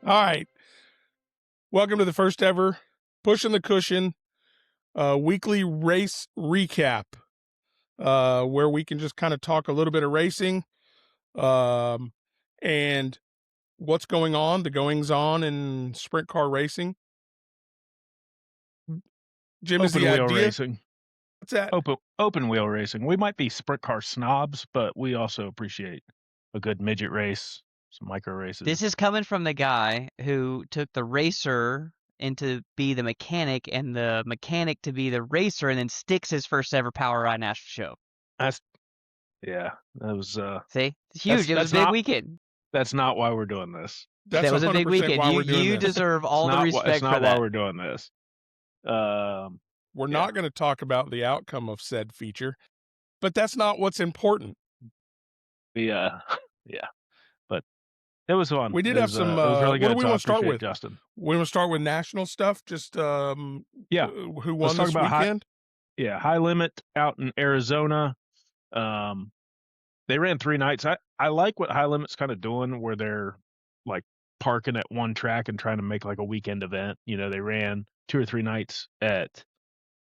All right. Welcome to the first ever Pushing the Cushion weekly race recap, where we can just kind of talk a little bit of racing and what's going on, the goings on in sprint car racing. Jim, is Open the wheel idea? racing. What's that? Open wheel racing. We might be sprint car snobs, but we also appreciate a good midget race, some micro races. This is coming from the guy who took the racer into be the mechanic and the mechanic to be the racer and then sticks his first ever Power Ride National Show. That was See? It's huge. It was a big weekend. That's not why we're doing this. That was a big weekend. Why we're doing you this. deserve all the respect it's not for that. why we're doing this. We're not going to talk about the outcome of said feature, but that's not what's important. Yeah. But it was fun. We did have some. It was really good. What do we want to start with, Justin? We want to start with national stuff. Just who won this weekend? High Limit out in Arizona. They ran 3 nights. I like what High Limit's kind of doing, where they're like parking at one track and trying to make like a weekend event. You know, they ran 2 or 3 nights at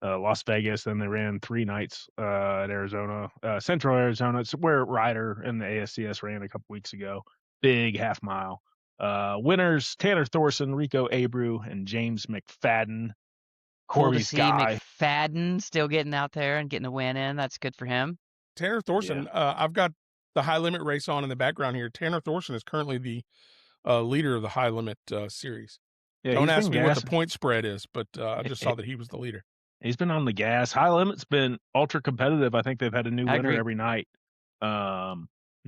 Las Vegas, then they ran 3 nights at Arizona, Central Arizona. It's where Ryder and the ASCS ran a couple weeks ago. Big half mile. Winners: Tanner Thorson, Rico Abreu, and James McFadden. Cool to see McFadden still getting out there and getting a win in. That's good for him. Tanner Thorson, I've got the High Limit race on in the background here. Tanner Thorson is currently the leader of the High Limit series. Yeah, don't ask me what the point spread is, but I just saw that he was the leader. He's been on the gas. High Limit's been ultra competitive. I think they've had a new winner every night.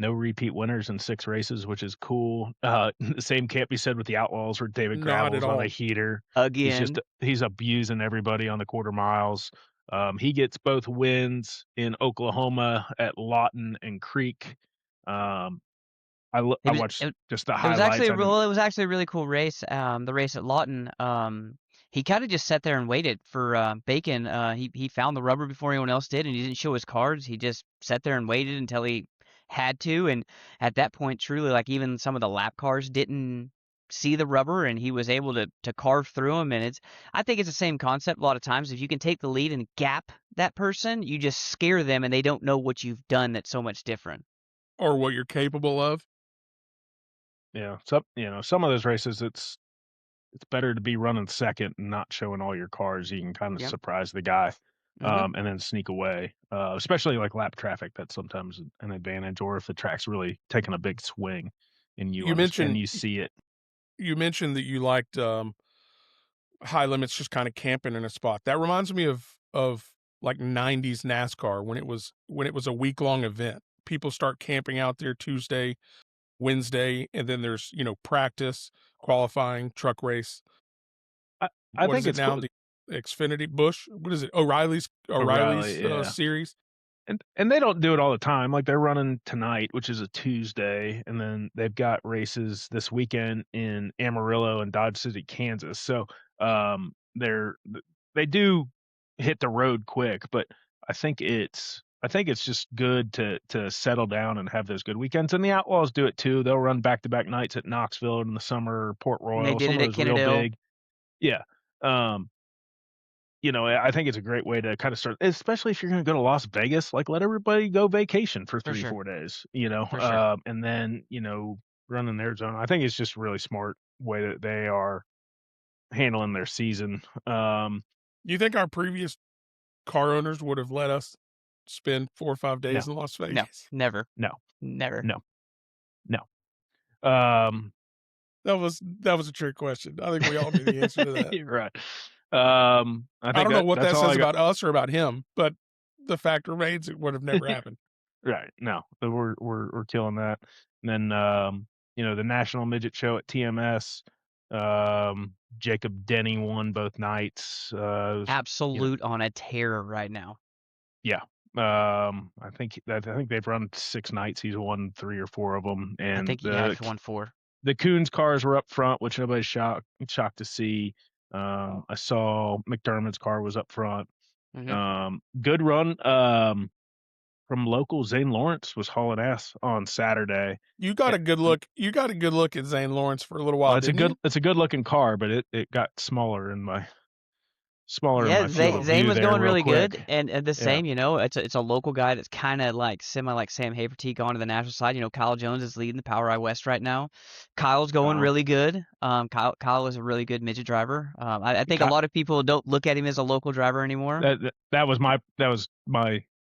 No repeat winners in 6 races, which is cool. The same can't be said with the Outlaws, where David Gravel's on a heater. Again. He's abusing everybody on the quarter miles. He gets both wins in Oklahoma at Lawton and Creek. I watched just the highlights. It was actually a really cool race. The race at Lawton. He kind of just sat there and waited for Bacon. He found the rubber before anyone else did, and he didn't show his cards. He just sat there and waited until he had to. And at that point, truly, like even some of the lap cars didn't see the rubber, and he was able to carve through them. And I think it's the same concept a lot of times. If you can take the lead and gap that person, you just scare them, and they don't know what you've done that's so much different. Or what you're capable of. Yeah, some of those races, it's better to be running second and not showing all your cars. You can kind of surprise the guy, and then sneak away. Especially like lap traffic, that's sometimes an advantage. Or if the track's really taking a big swing, and you see it. You mentioned that you liked High Limits just kind of camping in a spot. That reminds me of like 90s NASCAR when it was a week-long event. People start camping out there Tuesday, Wednesday, and then there's practice, qualifying, truck race. I think it's now the Xfinity Busch. What is it? O'Reilly's series. And they don't do it all the time. Like they're running tonight, which is a Tuesday, and then they've got races this weekend in Amarillo and Dodge City, Kansas. So they do hit the road quick, but I think it's just good to settle down and have those good weekends. And the Outlaws do it too. They'll run back-to-back nights at Knoxville in the summer, Port Royal. They did it at Kennedale. Yeah. I think it's a great way to kind of start, especially if you're going to go to Las Vegas. Like, let everybody go vacation for 3-4 days. And then run in Arizona. I think it's just a really smart way that they are handling their season. You think our previous car owners would have let us spend 4 or 5 days in Las Vegas? No, never. No. That was a trick question. I think we all knew the answer to that. You're right. I don't know what that says about us or about him, but the fact remains it would have never happened. Right. No, we're killing that. And then the National Midget Show at TMS. Jacob Denny won both nights. Absolute on a tear right now. Yeah. I think they've run 6 nights. He's won 3 or 4 of them, and I think he has won 4. The Coons cars were up front, which nobody's shocked to see. I saw McDermott's car was up front. Good run. from local, Zane Lawrence was hauling ass on Saturday. You got Eh, a good look. You got a good look at Zane Lawrence for a little while, It's a didn't you? good looking car, but it got smaller in my Yeah, field of Zane view was there going real really good, quick. and the Yeah. same, it's a local guy that's kind of like semi like Sam Haverty going to the national side. Kyle Jones is leading the Power I West right now. Kyle's going Uh, really good. Kyle is a really good midget driver. I think a Ky- lot of people don't look at him as a local driver anymore. that was my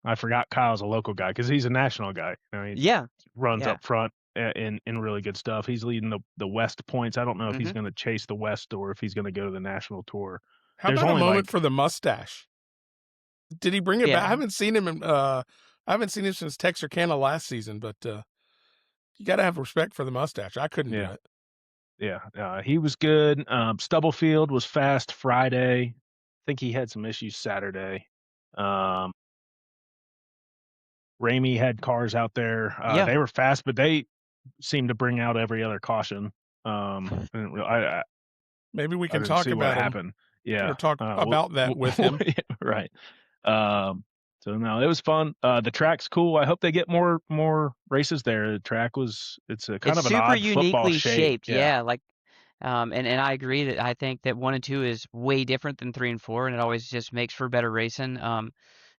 I forgot Kyle's a local guy because he's a national guy. He Yeah, runs yeah. up front in really good stuff. He's leading the West points. I don't know if he's hmm going to chase the West or if he's going to go to the national tour. How There's about a only moment like for the mustache? Did he bring it back? Yeah. I haven't seen him since Texarkana last season, but you got to have respect for the mustache. I couldn't do yeah. it. Yeah, he was good. Stubblefield was fast Friday. I think he had some issues Saturday. Um, Ramey had cars out there. Yeah. They were fast, but they seemed to bring out every other caution. Maybe we I can didn't talk see what about him happened. or Yeah, talk about that with him. right. So no, it was fun. The track's cool. I hope they get more races there. The track it's a kind It's of an super odd football uniquely shape. shaped. Yeah. Yeah, like and I agree that I think that 1 and 2 is way different than 3 and 4, and it always just makes for better racing.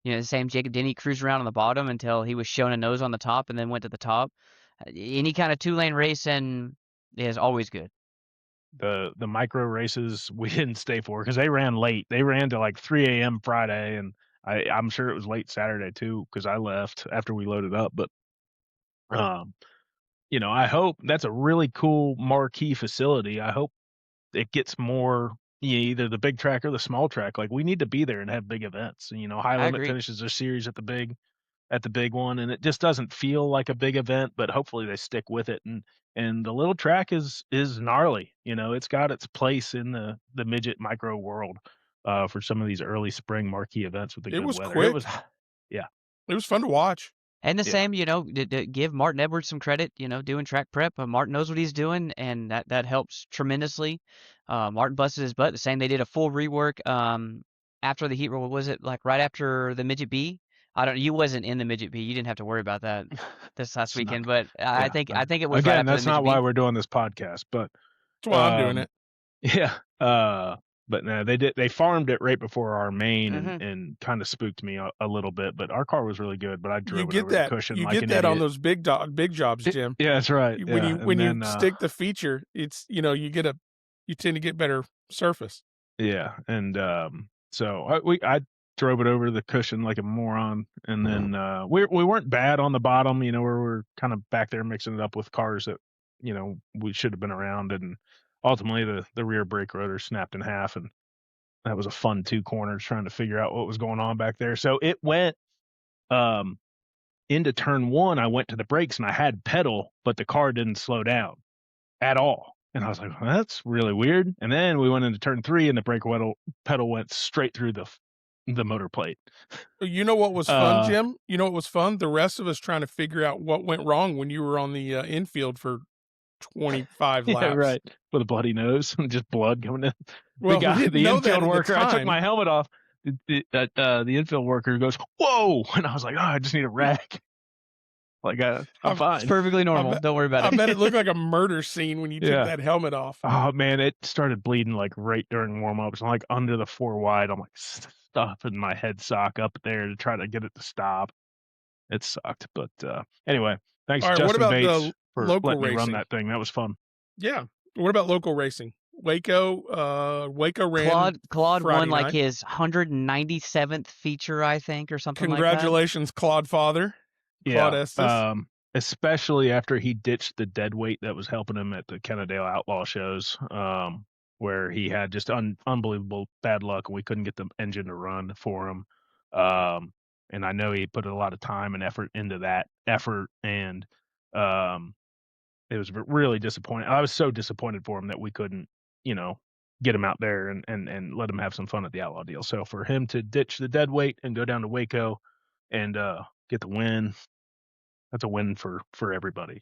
The same Jacob Denny cruised around on the bottom until he was shown a nose on the top and then went to the top. Any kind of 2-lane racing is always good. The micro races we didn't stay for because they ran late. They ran to like 3 a.m. Friday, and I'm sure it was late Saturday too because I left after we loaded up. But um, I hope that's a really cool marquee facility. I hope it gets more, either the big track or the small track. Like we need to be there and have big events. And, High I Limit agree. finishes their series at the big one, and it just doesn't feel like a big event, but hopefully they stick with it. And the little track is gnarly. It's got its place in the midget micro world for some of these early spring marquee events with the It good was weather. It was, quick. yeah, It was fun to watch. And the yeah. same, to give Martin Edwards some credit, doing track prep. Martin knows what he's doing, and that helps tremendously. Martin busted his butt. The same, they did a full rework after the heat roll. Was it like right after the midget B? I don't. You wasn't in the midget B. You didn't have to worry about that this last It's not, weekend. But I yeah. think I think it was right Again, after the that's midget not why B. we're doing this podcast, but That's why I'm doing um, it. yeah. But no, they farmed it right before our main hmm and kind of spooked me a little bit. But our car was really good, but I You drove it get over the that. cushion You like get an that on idiot. those big jobs, Jim. Yeah, that's right. When Yeah, you and then stick the feature, it's you tend to get better surface. yeah, and so I drove it over the cushion like a moron, and then we weren't bad on the bottom. Where we're kind of back there mixing it up with cars that we should have been around, and ultimately the rear brake rotor snapped in half, and that was a fun 2 corners trying to figure out what was going on back there. So it went um into turn 1. I went to the brakes and I had pedal, but the car didn't slow down at all. And I was like, well, that's really weird. And then we went into turn 3 and the pedal went straight through the motor plate. You know what was fun, Uh, Jim? You know what was fun? The rest of us trying to figure out what went wrong when you were on the infield for 25 yeah, laps. right. With a bloody nose and just blood coming in. Well, we didn't The know that infield at the worker, I took time. my helmet off. The infield worker goes, whoa. And I was like, oh, I just need a rag. Like, I'm I've- It's fine. perfectly normal. Don't worry about I it. bet it looked like a murder scene when you took Yeah. that helmet off. Oh man, it started bleeding like right during warm ups. I'm like under the 4 wide. I'm like stuffing my head sock up there to try to get it to stop. It sucked. But anyway, thanks All right, what Justin about Bates the for local letting me run racing? that thing. That was fun. Yeah. What about local racing? Waco ran Claude Friday won like night. his 197th feature, I think, or something like that. Congratulations, Claude father. Claude Yeah. Estes. Especially after he ditched the dead weight that was helping him at the Kennedale Outlaw shows, where he had just unbelievable bad luck and we couldn't get the engine to run for him. And I know he put a lot of time and effort into that effort, and it was really disappointing. I was so disappointed for him that we couldn't, get him out there and let him have some fun at the Outlaw deal. So for him to ditch the dead weight and go down to Waco and get the win, that's a win for everybody.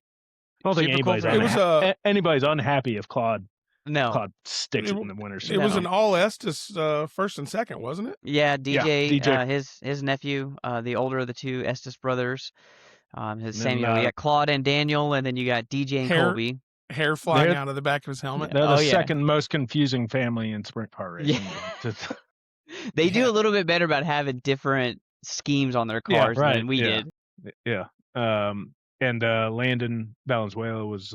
I don't think Super cool anybody's for him. It was anybody's unhappy if Claude No. Claud sticks It, it in the winner's it was No. an all Estes first and second, wasn't it? Yeah, DJ, DJ. his nephew, the older of the two Estes brothers. His And same, then, you got Claude and Daniel, and then you got DJ and Hair Colby. hair flying They're- out of the back of his helmet. They're Oh, the yeah. second most confusing family in sprint car racing. Yeah. They do Yeah. a little bit better about having different schemes on their Yeah, cars right, than we yeah. did. Yeah. And Landon Valenzuela was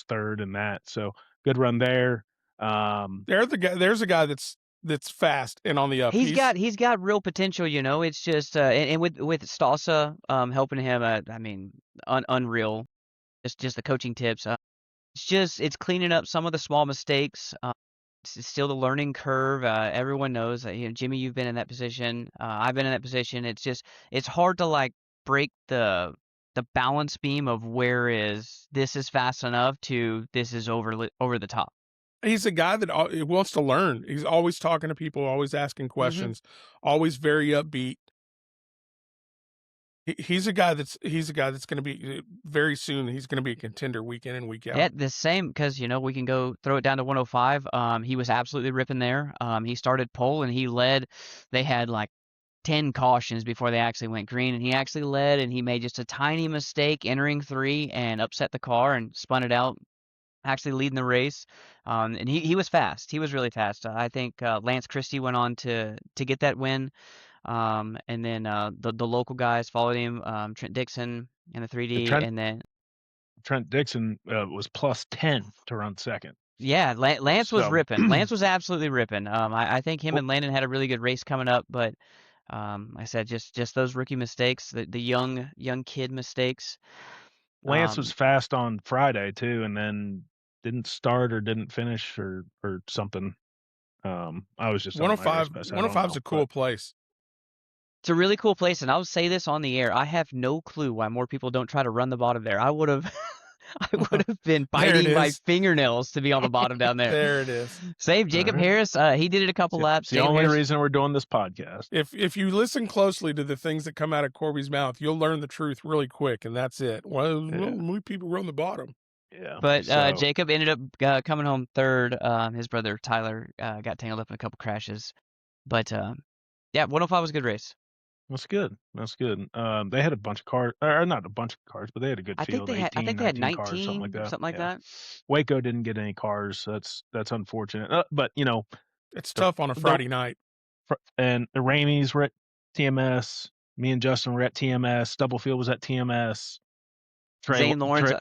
third in that. So good run there. There's a guy that's fast and on the up. He's got real potential, you know. It's just and with Stasa helping him, I mean, unreal. Just the coaching tips. It's cleaning up some of the small mistakes. It's still the learning curve. Everyone knows that, you know, Jimmy, you've been in that position. I've been in that position. It's hard to like break the balance beam of this is fast enough to this is over the top. He's a guy that wants to learn. He's always talking to people, always asking questions, always very upbeat. He's a guy that's going to be very soon. He's going to be a contender week in and week out. Yeah, the same, because, you know, we can go throw it down to 105. He was absolutely ripping there. He started pole and he led. They had like 10 cautions before they actually went green, and he actually led, and he made just a tiny mistake entering 3 and upset the car and spun it out, actually leading the race. And he was fast. He was really fast. I think Lance Christie went on to get that win. And then the local guys followed him, Trent Dixon in the 3D, and then Trent Dixon was plus 10 to run second. yeah, Lance was So- ripping. Lance was absolutely ripping. I think him and Landon had a really good race coming up, but I said just those rookie mistakes, the young kid mistakes. Lance was fast on Friday too, and then didn't start or didn't finish or something. I was just on my race 105. pass, I don't 105 is know, a cool place. It's a really cool place, and I'll say this on the air. I have no clue why more people don't try to run the bottom there. I would have been There it biting my is. fingernails to be on the bottom down there. There it is. Same Jacob All right. Harris. He did it a couple laps. It's the Jacob only Harris- reason we're doing this podcast. If you listen closely to the things that come out of Corby's mouth, you'll learn the truth really quick, and that's it. Well, we people run the bottom. Yeah, But so- Jacob ended up coming home third. His brother Tyler got tangled up in a couple crashes. But yeah, 105 was a good race. That's good. That's good. They had a bunch of cars, or not a bunch of cars, but they had a good I think field. they had 19 cars, 19, something like that. something like that. Waco didn't get any cars. So that's unfortunate. But you know, It's tough on a Friday night. and the Ramies were at TMS. Me and Justin were at TMS. Stubblefield was at TMS. Zane Lawrence.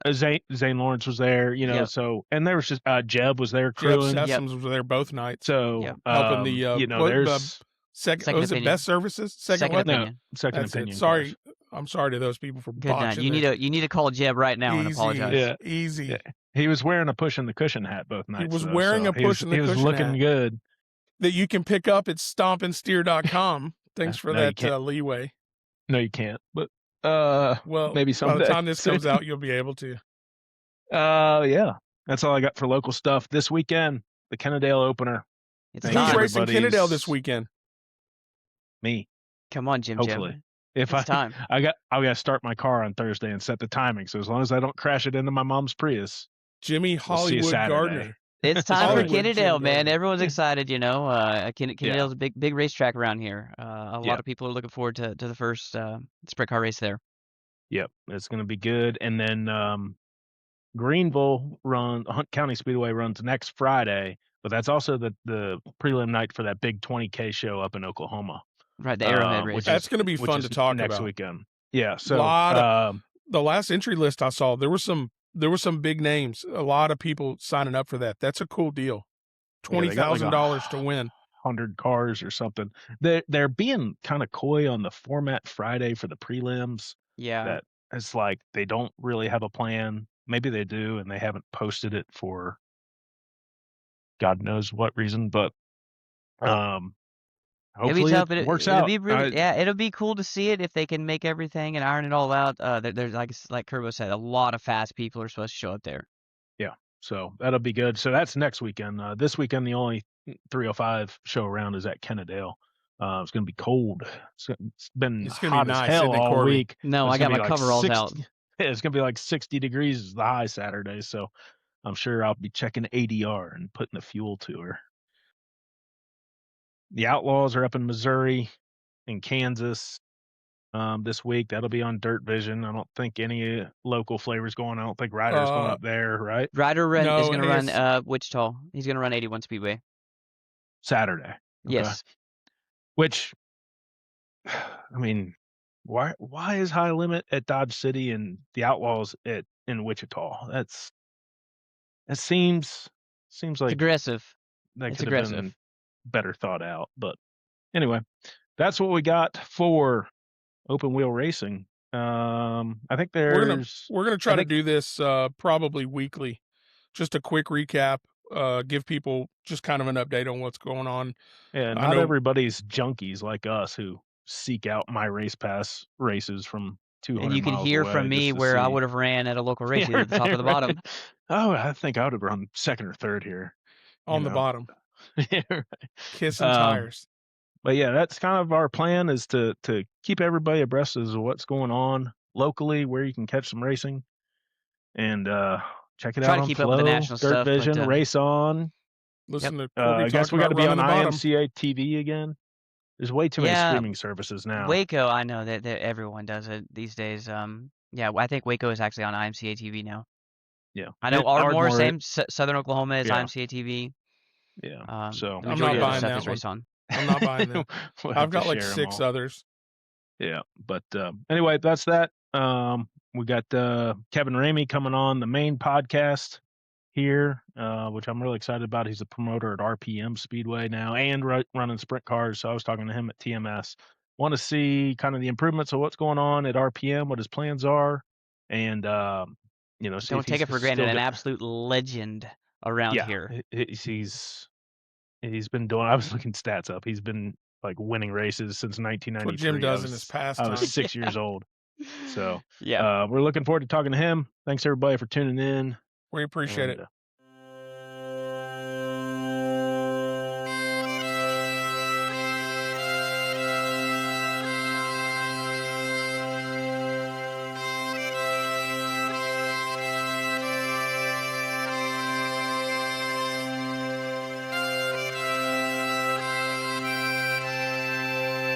Zane Lawrence was there. You know, Yep. so and there was just Jeb was there Jeff crewing. Sessoms was there both nights. So Yep. Helping the, you know, what, there's Second was opinion. it Best Services? Second what? opinion. second That's opinion. it. Sorry, cars. I'm sorry to those people for Good night. botching. You need to call Jeb right now and Easy. apologize. Yeah. Easy. Yeah. He was wearing a push in the cushion hat both nights. was though, wearing so a push in the he was cushion looking hat. good. That you can pick up at stompandsteer.com. Thanks for No, you that can't. leeway. No, you can't. But Well, maybe by someday. the time this comes out, you'll be able to. Yeah. That's all I got for local stuff this weekend. The Kennedale opener. It's Thanks, Who's time. racing everybody's- Kennedale this weekend? Me. Come on, Jim. Hopefully. If It's time. I got to start my car on Thursday and set the timing. So as long as I don't crash it into my mom's Prius, Jimmy we'll see you Hollywood Saturday. Gardner. It's time for Hollywood Jim Kennedale, man. Gardner. Everyone's excited, you know. Kennedale's a big racetrack around here. A lot of people are looking forward to the first sprint car race there. Yep, it's going to be good. And then Greenville Hunt County Speedway runs next Friday, but that's also the prelim night for that big 20K show up in Oklahoma. Right, the Arrowhead race. which That's is- going to be which fun is to talk next about. weekend. Yeah, so The last entry list I saw, there were some big names. A lot of people signing up for that. That's a cool deal. $20,000 to win. 100 cars or something. They're being kind of coy on the format Friday for the prelims. Yeah. That it's like they don't really have a plan. Maybe they do, and they haven't posted it for God knows what reason. But hopefully tough, it works it'll out. be really, it'll be cool to see it if they can make everything and iron it all out. There's like Kerbo said, a lot of fast people are supposed to show up there. So that'll be good. So that's next weekend. This weekend, the only 305 show around is at Kennedale. It's going to be cold. It's been It's gonna be hot nice, as hell isn't it, all Corby? week. No, It's I got gonna my be like coveralls 60 out. Yeah, it's going to be like 60 degrees is the high Saturday. So I'm sure I'll be checking ADR and putting the fuel to her. The Outlaws are up in Missouri and Kansas this week. That'll be on Dirt Vision. I don't think any local flavors going. I don't think Ryder's going up there, right? Ryder is No, going to run it's Wichita. He's going to run 81 Speedway. Saturday. Okay. Yes. Which, I mean, why is High Limit at Dodge City and the Outlaws in Wichita? That seems It's like aggressive. that It's could have aggressive. been better thought out. But anyway, that's what we got for open wheel racing. I think there's we're gonna try to do this probably weekly. Just a quick recap, give people just kind of an update on what's going on. Yeah, I not know everybody's junkies like us who seek out my race pass races from 200 And you can miles hear away from me just to where I see. would have ran at a local race, Yeah, either the top or the right. bottom. Oh, I think I would have run second or third here. on the bottom, Yeah, right. kissing tires. But yeah, that's kind of our plan, is to keep everybody abreast of what's going on locally, where you can catch some racing, and check it Try out to on keep up with the Flow, national Dirt stuff, but Vision, Race On. Listen to Corby I guess talk we got about to be running on the bottom. IMCA TV again. There's way too many yeah, streaming services now. Waco, I know that everyone does it these days. Yeah, I think Waco is actually on IMCA TV now. Yeah, I know Ardmore, Ardmore, same. Southern Oklahoma is yeah. IMCA TV. Yeah. So The I'm majority not of the buying stuff that is one. race on. I'm not buying that. We'll have I've to got like share 'em 6 all. others. Yeah, but anyway, that's that. We got Kevin Ramey coming on the main podcast here, which I'm really excited about. He's a promoter at RPM Speedway now and running sprint cars. So I was talking to him at TMS. Want to see kind of the improvements of what's going on at RPM, what his plans are, and see Don't if take he's it for still granted. An good. absolute legend around Yeah, here. he's been doing. I was looking stats up. He's been like winning races since That's 1993. what Jim does in his I pastime. was 6 years old. So Yeah. we're looking forward to talking to him. Thanks everybody for tuning in. We appreciate it.